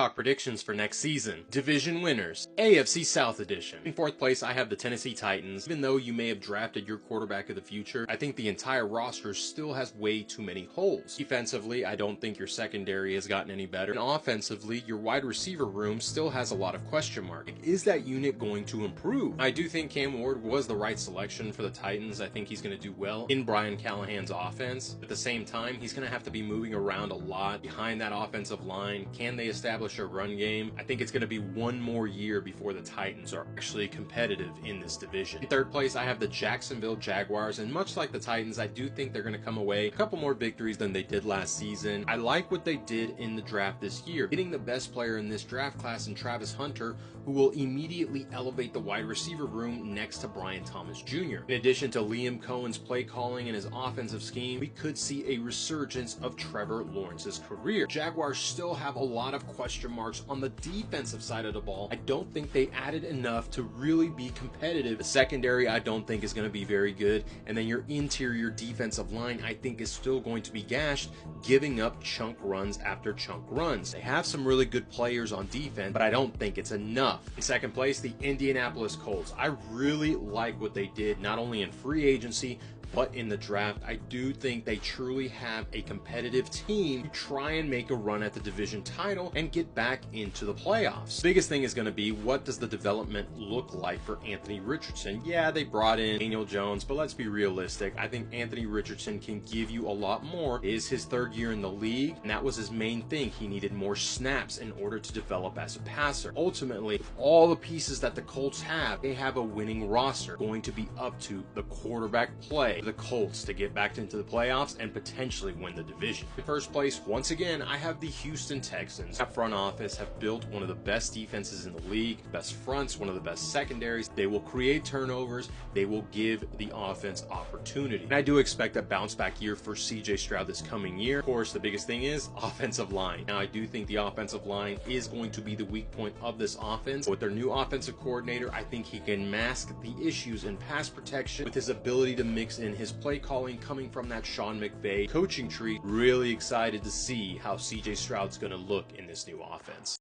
Talk predictions for next season. Division winners. AFC South Edition. In fourth place, I have the Tennessee Titans. Even though you may have drafted your quarterback of the future, I think the entire roster still has way too many holes. Defensively, I don't think your secondary has gotten any better. And offensively, your wide receiver room still has a lot of question marks. Is that unit going to improve? I do think Cam Ward was the right selection for the Titans. I think he's going to do well in Brian Callahan's offense. At the same time, he's going to have to be moving around a lot behind that offensive line. Can they establish a run game? I think it's going to be one more year before the Titans are actually competitive in this division. In third place, I have the Jacksonville Jaguars, and much like the Titans, I do think they're going to come away a couple more victories than they did last season. I like what they did in the draft this year, getting the best player in this draft class in Travis Hunter, who will immediately elevate the wide receiver room next to Brian Thomas Jr. In addition to Liam Cohen's play calling and his offensive scheme, we could see a resurgence of Trevor Lawrence's career. Jaguars still have a lot of question marks on the defensive side of the ball. I don't think they added enough to really be competitive. The secondary, I don't think is going to be very good. And then your interior defensive line, I think is still going to be gashed, giving up chunk runs after chunk runs. They have some really good players on defense, but I don't think it's enough. In second place, the Indianapolis Colts. I really like what they did, not only in free agency, but in the draft. I do think they truly have a competitive team to try and make a run at the division title and get back into the playoffs. The biggest thing is going to be, what does the development look like for Anthony Richardson? Yeah, they brought in Daniel Jones, but let's be realistic. I think Anthony Richardson can give you a lot more. It is his third year in the league, and that was his main thing. He needed more snaps in order to develop as a passer. Ultimately, with all the pieces that the Colts have, they have a winning roster. Going to be up to the quarterback play the Colts to get back into the playoffs and potentially win the division. In first place, once again, I have the Houston Texans. That front office have built one of the best defenses in the league, best fronts, one of the best secondaries. They will create turnovers. They will give the offense opportunity. And I do expect a bounce back year for CJ Stroud this coming year. Of course, the biggest thing is offensive line. Now, I do think the offensive line is going to be the weak point of this offense. With their new offensive coordinator, I think he can mask the issues in pass protection with his ability to mix in his play calling coming from that Sean McVay coaching tree. Really excited to see how CJ Stroud's going to look in this new offense.